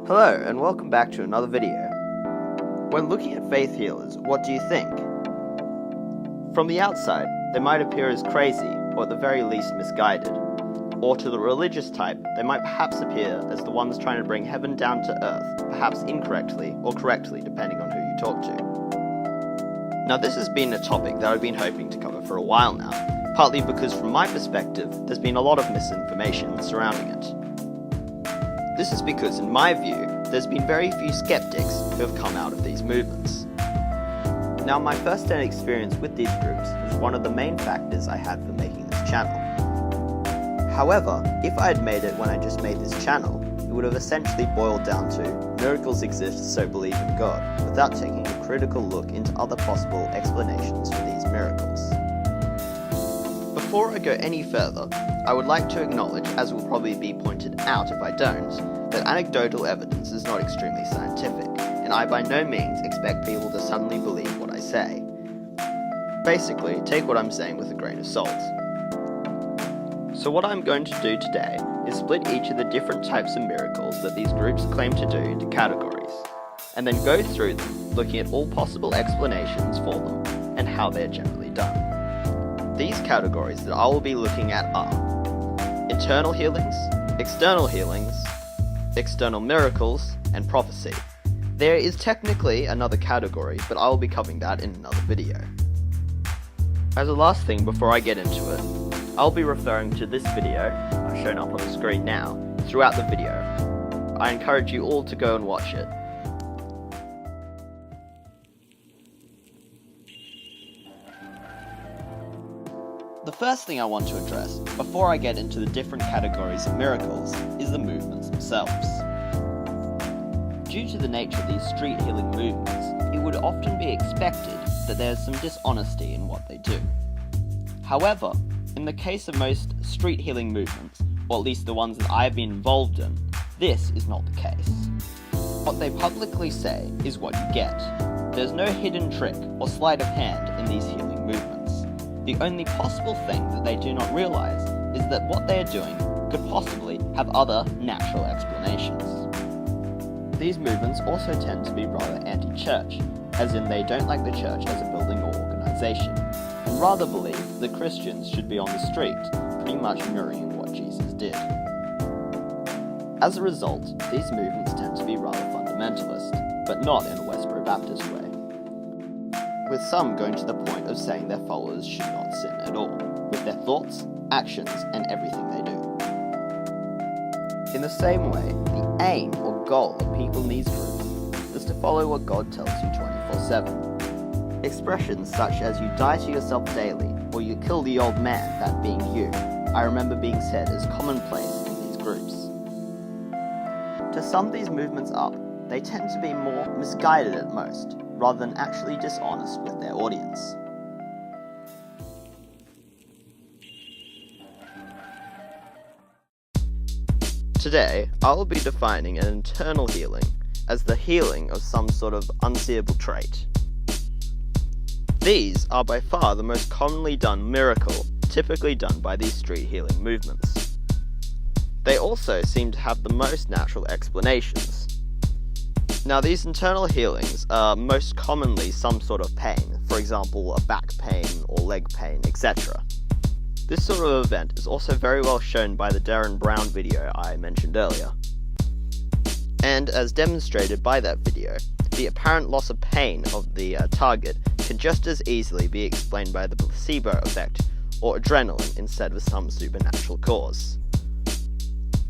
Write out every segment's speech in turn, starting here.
Hello, and welcome back to another video. When looking at faith healers, what do you think? From the outside, they might appear as crazy, or at the very least misguided. Or to the religious type, they might perhaps appear as the ones trying to bring heaven down to earth, perhaps incorrectly or correctly depending on who you talk to. Now this has been a topic that I've been hoping to cover for a while now, partly because from my perspective, there's been a lot of misinformation surrounding it. This is because, in my view, there's been very few skeptics who have come out of these movements. Now, my first-hand experience with these groups was one of the main factors I had for making this channel. However, if I had made it when I just made this channel, it would have essentially boiled down to miracles exist, so believe in God, without taking a critical look into other possible explanations for these miracles. Before I go any further, I would like to acknowledge, as will probably be pointed out if I don't, that anecdotal evidence is not extremely scientific, and I by no means expect people to suddenly believe what I say. Basically, take what I'm saying with a grain of salt. So what I'm going to do today is split each of the different types of miracles that these groups claim to do into categories, and then go through them, looking at all possible explanations for them, and how they're generally done. These categories that I will be looking at are internal healings, external miracles, and prophecy. There is technically another category, but I will be covering that in another video. As a last thing before I get into it, I'll be referring to this video, shown up on the screen now, throughout the video. I encourage you all to go and watch it. The first thing I want to address, before I get into the different categories of miracles, is the movements themselves. Due to the nature of these street healing movements, it would often be expected that there is some dishonesty in what they do. However, in the case of most street healing movements, or at least the ones that I have been involved in, this is not the case. What they publicly say is what you get. There's no hidden trick or sleight of hand in these healing movements. The only possible thing that they do not realize is that what they are doing could possibly have other natural explanations. These movements also tend to be rather anti-church, as in they don't like the church as a building or organization, and rather believe that Christians should be on the street, pretty much mirroring what Jesus did. As a result, these movements tend to be rather fundamentalist, but not in a Westboro Baptist way, with some going to the point of saying their followers should not sin at all, with their thoughts, actions, and everything they do. In the same way, the aim or goal of people in these groups is to follow what God tells you 24/7. Expressions such as you die to yourself daily, or you kill the old man, that being you, I remember being said as commonplace in these groups. To sum these movements up, they tend to be more misguided at most, rather than actually dishonest with their audience. Today, I will be defining an internal healing as the healing of some sort of unseeable trait. These are by far the most commonly done miracle typically done by these street healing movements. They also seem to have the most natural explanations. Now, these internal healings are most commonly some sort of pain, for example, a back pain or leg pain, etc. This sort of event is also very well shown by the Darren Brown video I mentioned earlier. And as demonstrated by that video, the apparent loss of pain of the target can just as easily be explained by the placebo effect or adrenaline instead of some supernatural cause.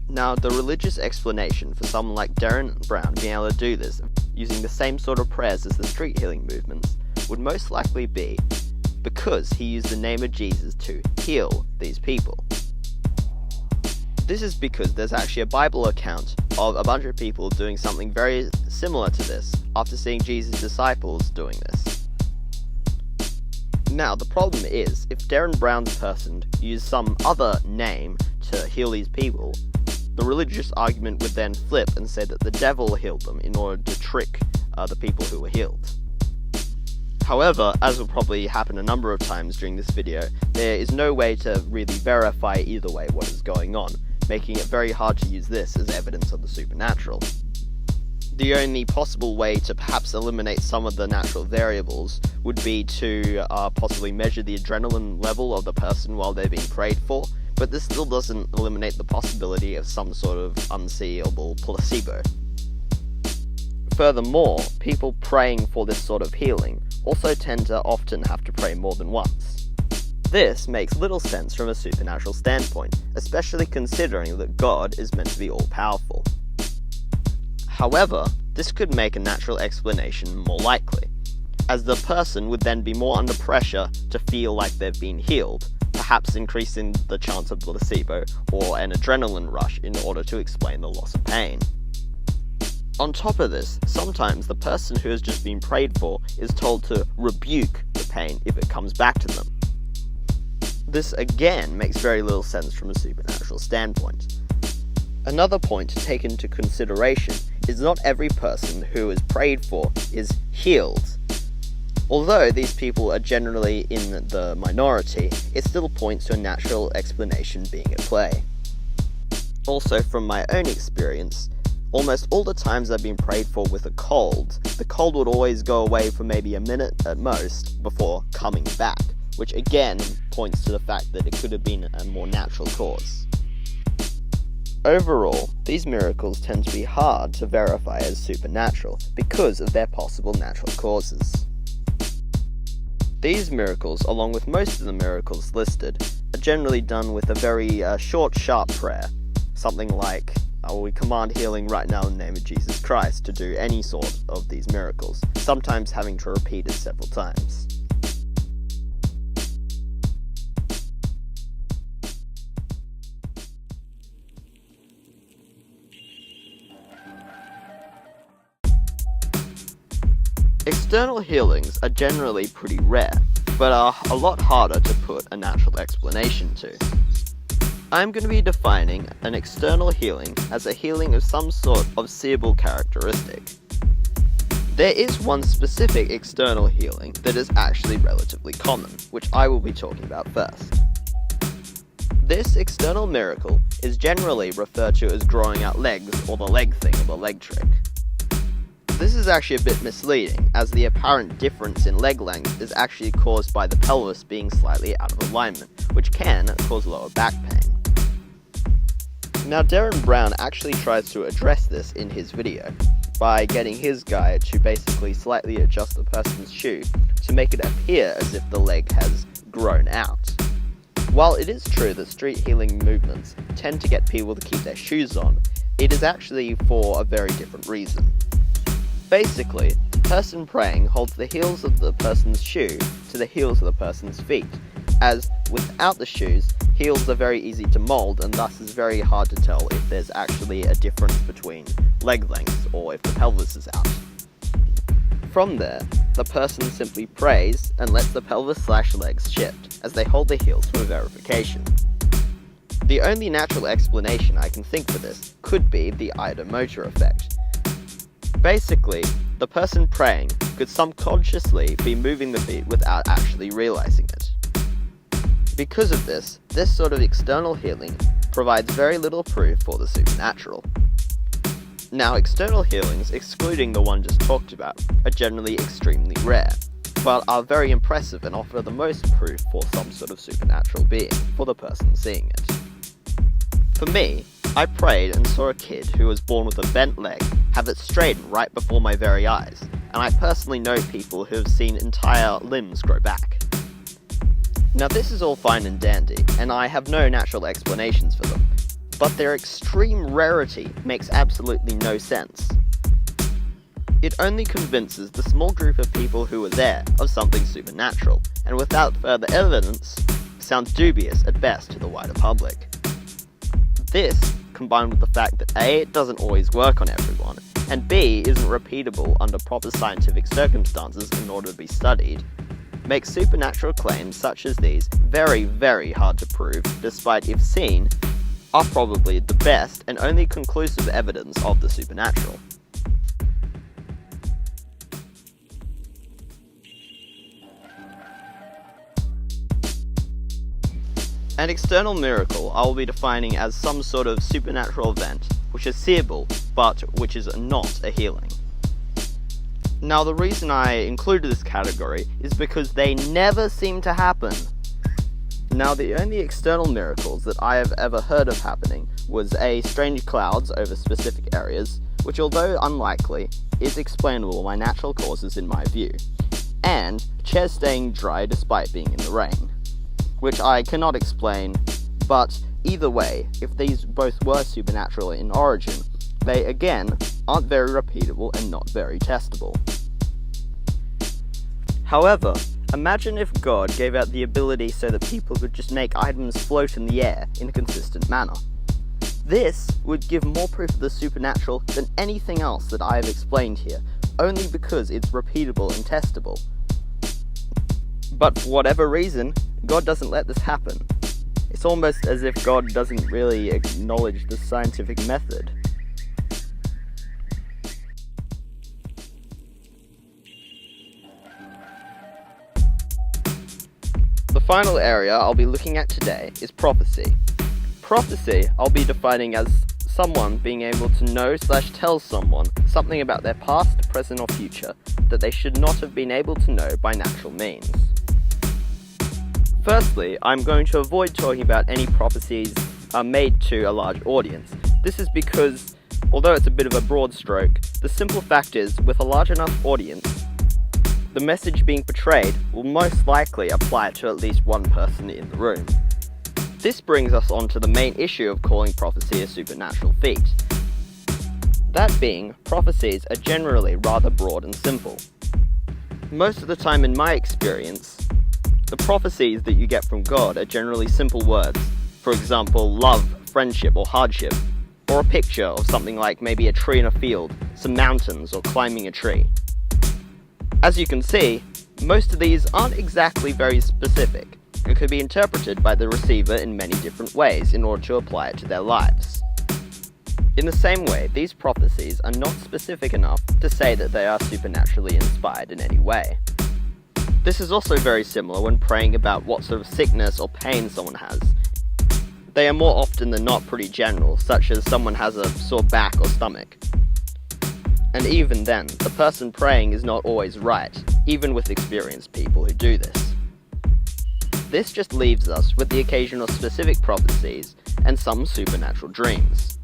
Now, the religious explanation for someone like Darren Brown being able to do this using the same sort of prayers as the street healing movements would most likely be because he used the name of Jesus to heal these people. This is because there's actually a Bible account of a bunch of people doing something very similar to this after seeing Jesus' disciples doing this. Now, the problem is, if Darren Brown's person used some other name to heal these people, the religious argument would then flip and say that the devil healed them in order to trick the people who were healed. However, as will probably happen a number of times during this video, there is no way to really verify either way what is going on, making it very hard to use this as evidence of the supernatural. The only possible way to perhaps eliminate some of the natural variables would be to possibly measure the adrenaline level of the person while they're being prayed for, but this still doesn't eliminate the possibility of some sort of unseeable placebo. Furthermore, people praying for this sort of healing also tend to often have to pray more than once. This makes little sense from a supernatural standpoint, especially considering that God is meant to be all-powerful. However, this could make a natural explanation more likely, as the person would then be more under pressure to feel like they've been healed, perhaps increasing the chance of placebo or an adrenaline rush in order to explain the loss of pain. On top of this, sometimes the person who has just been prayed for is told to rebuke the pain if it comes back to them. This again makes very little sense from a supernatural standpoint. Another point to take into consideration is not every person who is prayed for is healed. Although these people are generally in the minority, it still points to a natural explanation being at play. Also, from my own experience, almost all the times I've been prayed for with a cold, the cold would always go away for maybe a minute at most before coming back, which again points to the fact that it could have been a more natural cause. Overall, these miracles tend to be hard to verify as supernatural because of their possible natural causes. These miracles, along with most of the miracles listed, are generally done with a very short, sharp prayer, something like, we command healing right now in the name of Jesus Christ, to do any sort of these miracles, sometimes having to repeat it several times. External healings are generally pretty rare, but are a lot harder to put a natural explanation to. I'm going to be defining an external healing as a healing of some sort of seeable characteristic. There is one specific external healing that is actually relatively common, which I will be talking about first. This external miracle is generally referred to as growing out legs, or the leg thing, or the leg trick. This is actually a bit misleading, as the apparent difference in leg length is actually caused by the pelvis being slightly out of alignment, which can cause lower back pain. Now, Darren Brown actually tries to address this in his video, by getting his guy to basically slightly adjust the person's shoe to make it appear as if the leg has grown out. While it is true that street healing movements tend to get people to keep their shoes on, it is actually for a very different reason. Basically, the person praying holds the heels of the person's shoe to the heels of the person's feet, as without the shoes, heels are very easy to mold and thus it's very hard to tell if there's actually a difference between leg lengths or if the pelvis is out. From there, the person simply prays and lets the pelvis/legs shift as they hold the heels for verification. The only natural explanation I can think for this could be the eidomotor effect. Basically, the person praying could subconsciously be moving the feet without actually realizing it. Because of this sort of external healing provides very little proof for the supernatural. Now, external healings, excluding the one just talked about, are generally extremely rare, but are very impressive and offer the most proof for some sort of supernatural being for the person seeing it. For me, I prayed and saw a kid who was born with a bent leg have it straightened right before my very eyes, and I personally know people who have seen entire limbs grow back. Now, this is all fine and dandy, and I have no natural explanations for them, but their extreme rarity makes absolutely no sense. It only convinces the small group of people who were there of something supernatural, and without further evidence, sounds dubious at best to the wider public. This, combined with the fact that A, it doesn't always work on everyone, and B, isn't repeatable under proper scientific circumstances in order to be studied, makes supernatural claims such as these very, very hard to prove, despite, if seen, are probably the best and only conclusive evidence of the supernatural. An external miracle I will be defining as some sort of supernatural event which is seeable but which is not a healing. Now, the reason I included this category is because they never seem to happen. Now, the only external miracles that I have ever heard of happening was strange clouds over specific areas, which, although unlikely, is explainable by natural causes in my view, and chairs staying dry despite being in the rain, which I cannot explain, but either way, if these both were supernatural in origin, they again aren't very repeatable and not very testable. However, imagine if God gave out the ability so that people could just make items float in the air in a consistent manner. This would give more proof of the supernatural than anything else that I have explained here, only because it's repeatable and testable. But for whatever reason, God doesn't let this happen. It's almost as if God doesn't really acknowledge the scientific method. The final area I'll be looking at today is prophecy. Prophecy I'll be defining as someone being able to know/tell someone something about their past, present, or future that they should not have been able to know by natural means. Firstly, I'm going to avoid talking about any prophecies made to a large audience. This is because, although it's a bit of a broad stroke, the simple fact is, with a large enough audience, the message being portrayed will most likely apply to at least one person in the room. This brings us on to the main issue of calling prophecy a supernatural feat. That being, prophecies are generally rather broad and simple. Most of the time in my experience, the prophecies that you get from God are generally simple words, for example, love, friendship, or hardship, or a picture of something like maybe a tree in a field, some mountains, or climbing a tree. As you can see, most of these aren't exactly very specific, and could be interpreted by the receiver in many different ways in order to apply it to their lives. In the same way, these prophecies are not specific enough to say that they are supernaturally inspired in any way. This is also very similar when praying about what sort of sickness or pain someone has. They are more often than not pretty general, such as someone has a sore back or stomach. And even then, the person praying is not always right, even with experienced people who do this. This just leaves us with the occasional specific prophecies and some supernatural dreams.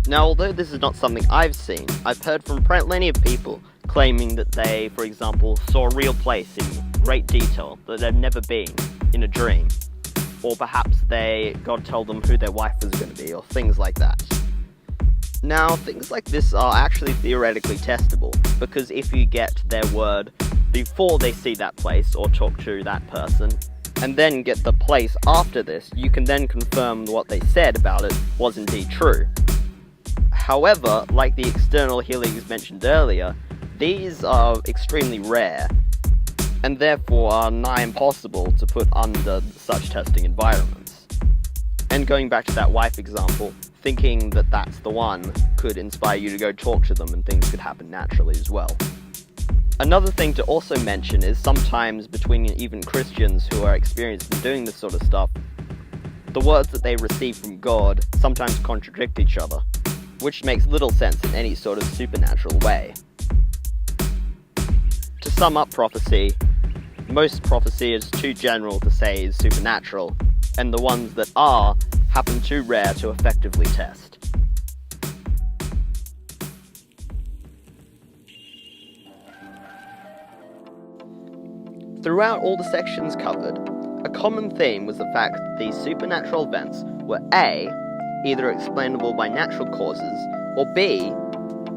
Now, although this is not something I've seen, I've heard from plenty of people claiming that they, for example, saw a real place in great detail that they'd never been in a dream. Or perhaps God told them who their wife was going to be, or things like that. Now, things like this are actually theoretically testable, because if you get their word before they see that place or talk to that person, and then get the place after this, you can then confirm what they said about it was indeed true. However, like the external healings mentioned earlier, these are extremely rare, and therefore are nigh impossible to put under such testing environments. And going back to that wife example, thinking that that's the one could inspire you to go talk to them and things could happen naturally as well. Another thing to also mention is sometimes between even Christians who are experienced in doing this sort of stuff, the words that they receive from God sometimes contradict each other, which makes little sense in any sort of supernatural way. To sum up prophecy, most prophecy is too general to say is supernatural, and the ones that are happen too rare to effectively test. Throughout all the sections covered, a common theme was the fact that these supernatural events were A, either explainable by natural causes, or B,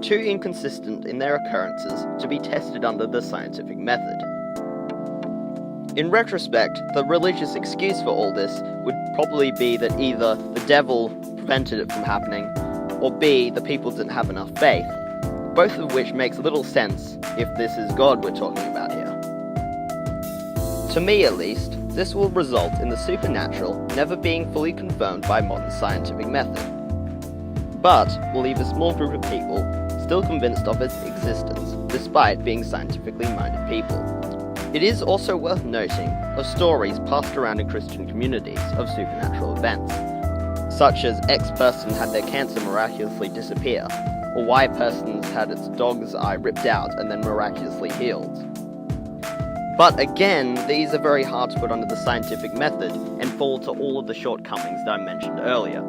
too inconsistent in their occurrences to be tested under the scientific method. In retrospect, the religious excuse for all this would probably be that either the devil prevented it from happening, or B, the people didn't have enough faith, both of which makes little sense if this is God we're talking about here. To me at least, this will result in the supernatural never being fully confirmed by modern scientific method, but will leave a small group of people still convinced of its existence, despite being scientifically minded people. It is also worth noting of stories passed around in Christian communities of supernatural events. such as X person had their cancer miraculously disappear, or Y person's had its dog's eye ripped out and then miraculously healed. But again, these are very hard to put under the scientific method and fall to all of the shortcomings that I mentioned earlier.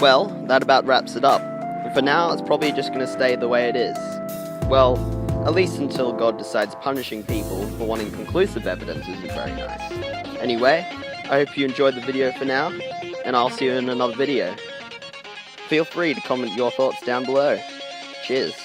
Well, that about wraps it up. And for now, it's probably just going to stay the way it is. Well, at least until God decides punishing people for wanting conclusive evidence isn't very nice. Anyway, I hope you enjoyed the video for now, and I'll see you in another video. Feel free to comment your thoughts down below. Cheers.